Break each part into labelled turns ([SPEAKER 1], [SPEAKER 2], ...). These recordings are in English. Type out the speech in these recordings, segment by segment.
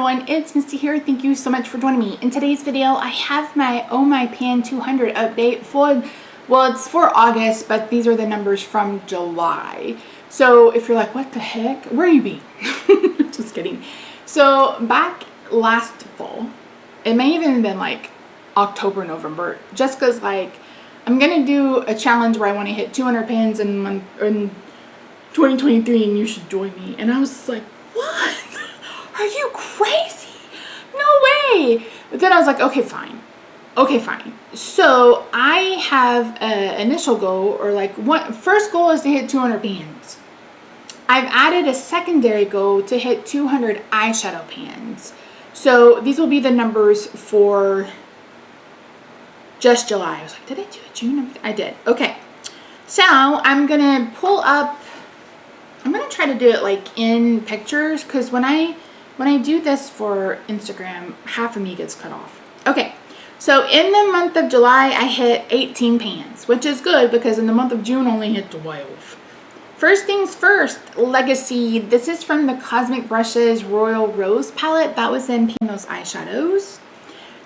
[SPEAKER 1] everyone, it's Misty here. Thank you so much for joining me. In today's video, I have my Oh My Pan 200 update for, well, it's for August, but these are the numbers from July. So if you're like, what the heck? Where are you being? Just kidding. So back last fall, it may even have been like October, November, Jessica's like, I'm going to do a challenge where I want to hit 200 pans in 2023 and you should join me. And I was like, what? Are you crazy? No way. But then I was like, okay, fine. Okay, fine. So I have an initial goal, or like first goal is to hit 200 pans. I've added a secondary goal to hit 200 eyeshadow pans. So these will be the numbers for just July. I was like, did I do it June? I did. Okay. So I'm going to pull up, I'm going to try to do it like in pictures, because when I do this for Instagram, half of me gets cut off. Okay, so in the month of July, I hit 18 pans, which is good because in the month of June, I only hit 12. First things first, Legacy. This is from the Cosmic Brushes Royal Rose palette. That was in Pan Those Eyeshadows.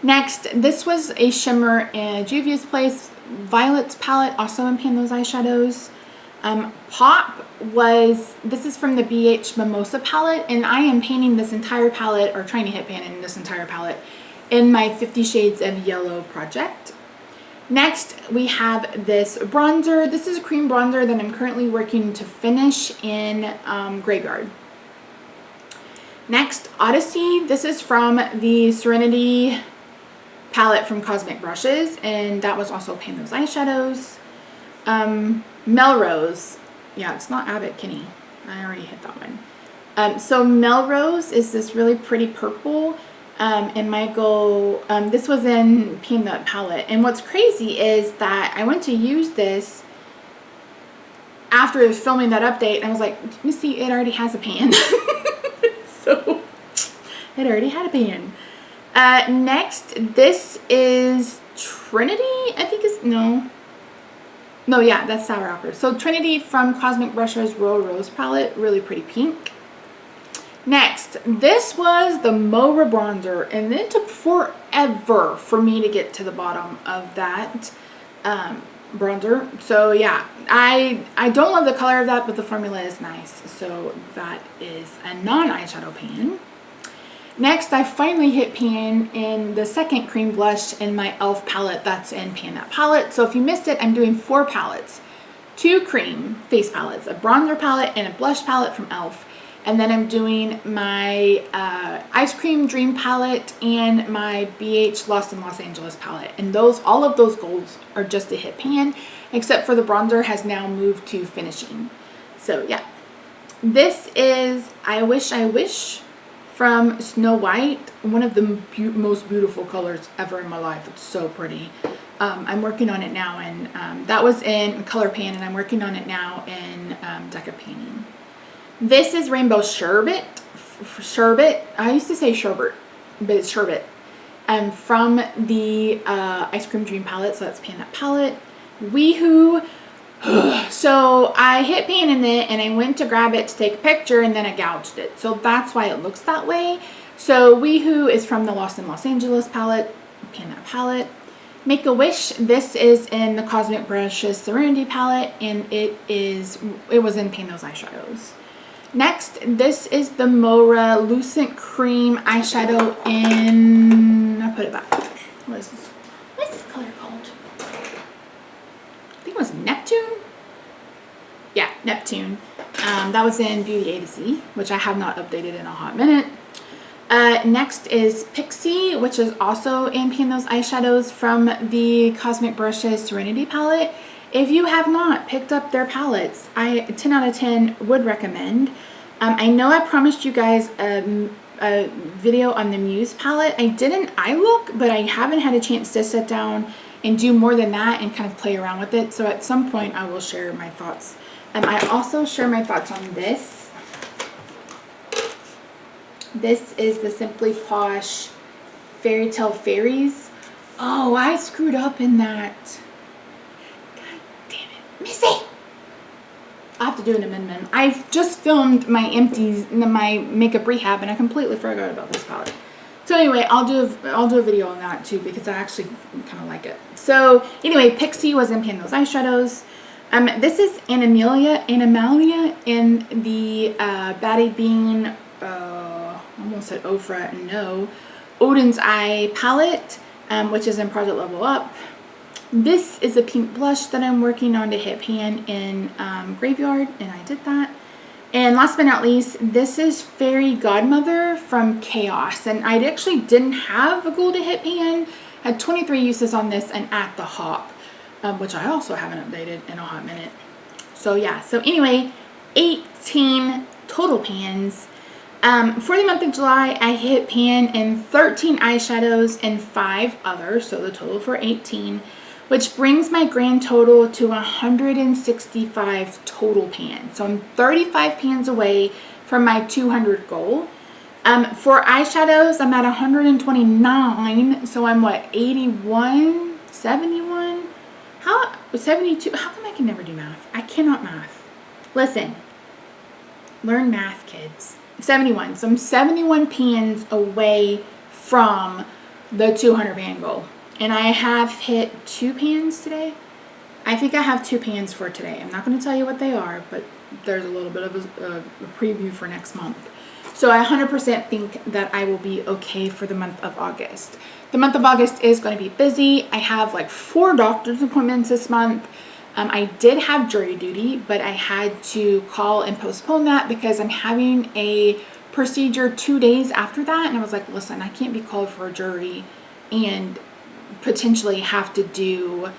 [SPEAKER 1] Next, this was a shimmer in Juvia's Place Violets palette, also in Pan Those Eyeshadows. Pop was, this is from the BH Mimosa palette, and I am painting this entire palette, or trying to hit pan in this entire palette, in my 50 Shades of Yellow project. Next, we have this bronzer. This is a cream bronzer that I'm currently working to finish in Graveyard. Next, Odyssey. This is from the Serenity palette from Cosmic Brushes, and that was also Pan Those Eyeshadows. Melrose. Yeah, it's not Abbott Kinney. I already hit that one. So Melrose is this really pretty purple. And my goal, this was in Pan That palette. And what's crazy is that I went to use this after filming that update. And I was like, Missy, it already has a pan. So it already had a pan. Next, this is Trinity, I think is, no, yeah, that's Sour Apple. So Trinity from Cosmic Brushes Royal Rose palette, really pretty pink. Next, this was the Moira bronzer, and it took forever for me to get to the bottom of that bronzer. So yeah, I don't love the color of that, but the formula is nice. So that is a non-eyeshadow pan. Next, I finally hit pan in the second cream blush in my e.l.f. palette that's in Pan That palette. So if you missed it, I'm doing 4 palettes. 2 cream face palettes, a bronzer palette and a blush palette from e.l.f. And then I'm doing my Ice Cream Dream palette and my BH Lost in Los Angeles palette. And all of those goals are just to hit pan, except for the bronzer has now moved to finishing. So yeah, this is I Wish from Snow White, one of the most beautiful colors ever in my life. It's so pretty. I'm working on it now, and that was in Color Pan, and I'm working on it now in Deca Painting. This is Rainbow Sherbet. Sherbet. I used to say Sherbet, but it's Sherbet. From the Ice Cream Dream palette, so that's Pan That palette. WEHO. So I hit pan in it and I went to grab it to take a picture, and then I gouged it. So that's why it looks that way. So WEHO is from the Lost in Los Angeles palette, Pan That palette. Make a Wish. This is in the Cosmic Brushes Serenity palette, and it was in Pan Those Eyeshadows. Next, this is the Moira Lucent Cream eyeshadow in, I put it back. What is this? What's this color called? I think it was Neptune. Yeah, Neptune. That was in Beauty Odyssey, which I have not updated in a hot minute. Next is Pixie, which is also in Pan Those Eyeshadows from the Cosmic Brushes Serenity palette. If you have not picked up their palettes, 10 out of 10 would recommend. I know I promised you guys a video on the Muse palette. I didn't eye look, but I haven't had a chance to sit down and do more than that and kind of play around with it. So at some point I will share my thoughts. I also share my thoughts on this. This is the Simply Posh Fairy Tale Fairies. Oh, I screwed up in that. God damn it. Missy! I'll have to do an amendment. I've just filmed my empties, my makeup rehab, and I completely forgot about this palette. So anyway, I'll do a video on that too because I actually kind of like it. So anyway, Pixie was in Pan Those Eyeshadows. This is Animalia in the Batty Bean, almost said Ofra, no, Odin's Eye palette, which is in Project Level Up. This is a pink blush that I'm working on to hit pan in Graveyard, and I did that. And last but not least, this is Fairy Godmother from Chaos, and I actually didn't have a gold to hit pan. I had 23 uses on this and at the hop, which I also haven't updated in a hot minute. So yeah, so anyway, 18 total pans. For the month of July, I hit pan in 13 eyeshadows and 5 others, so the total for 18, which brings my grand total to 165 total pans. So I'm 35 pans away from my 200 goal. For eyeshadows, I'm at 129, so I'm what, 81, 71? 72? How come I can never do math? I cannot math. Listen, learn math, kids. 71. So I'm 71 pans away from the 200 pan goal. And I have hit 2 pans today. I think I have 2 pans for today. I'm not going to tell you what they are, but there's a little bit of a preview for next month. So I 100% think that I will be okay for the month of August. The month of August is going to be busy. I have like 4 doctor's appointments this month. I did have jury duty, but I had to call and postpone that because I'm having a procedure 2 days after that. And I was like, listen, I can't be called for a jury and potentially have to do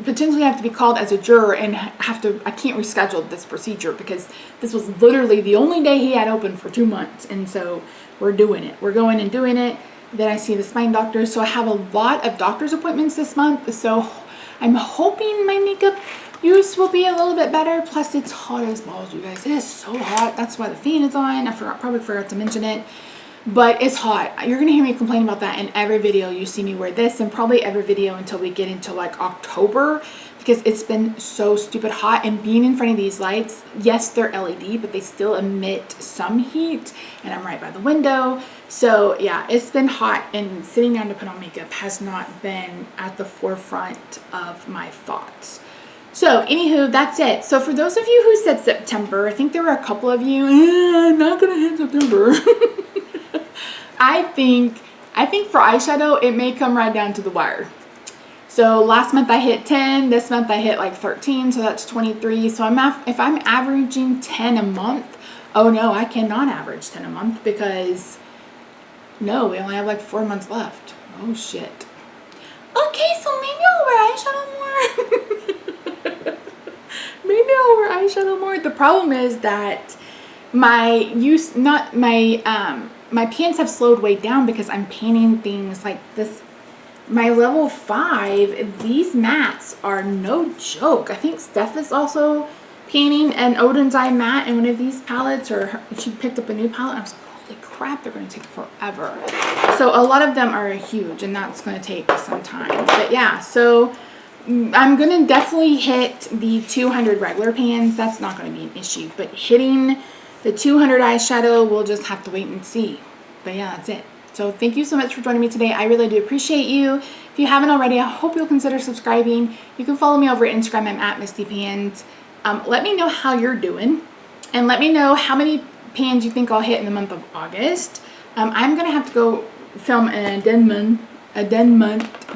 [SPEAKER 1] potentially have to be called as a juror and I can't reschedule this procedure because this was literally the only day he had open for 2 months. And so we're doing it. We're going and doing it. Then I see the spine doctor. So I have a lot of doctor's appointments this month. So I'm hoping my makeup use will be a little bit better. Plus it's hot as balls, you guys. It is so hot. That's why the fan is on. Probably forgot to mention it. But it's hot. You're going to hear me complain about that in every video you see me wear this, and probably every video until we get into like October, because it's been so stupid hot. And being in front of these lights, yes, they're LED, but they still emit some heat, and I'm right by the window. So yeah, it's been hot, and sitting down to put on makeup has not been at the forefront of my thoughts. So anywho, that's it. So for those of you who said September, I think there were a couple of you, I'm not going to hit September. I think for eyeshadow, it may come right down to the wire. So last month I hit 10, this month I hit like 13, so that's 23. So if I'm averaging 10 a month, oh no, I cannot average 10 a month because no, we only have like 4 months left. Oh shit. Okay, so maybe I'll wear eyeshadow more. Maybe I'll wear eyeshadow more. The problem is that my pans have slowed way down because I'm painting things like this. My level 5, these mattes are no joke. I think Steph is also painting an Odin's Eye matte in one of these palettes, or she picked up a new palette. I was like, holy crap, they're going to take forever. So a lot of them are huge, and that's going to take some time. But yeah, so I'm going to definitely hit the 200 regular pans. That's not going to be an issue. But hitting the 200 eyeshadow, we'll just have to wait and see. But yeah, that's it. So thank you so much for joining me today. I really do appreciate you. If you haven't already, I hope you'll consider subscribing. You can follow me over at Instagram. I'm at Misty Pans. Let me know how you're doing. And let me know how many pans you think I'll hit in the month of August. I'm going to have to go film an addendum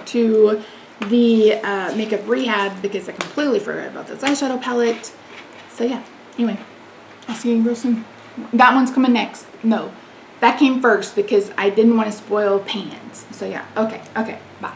[SPEAKER 1] to the makeup rehab because I completely forgot about this eyeshadow palette. So yeah, anyway, I'll see you real soon. That one's coming next. No, that came first because I didn't want to spoil pans. So yeah, okay, bye.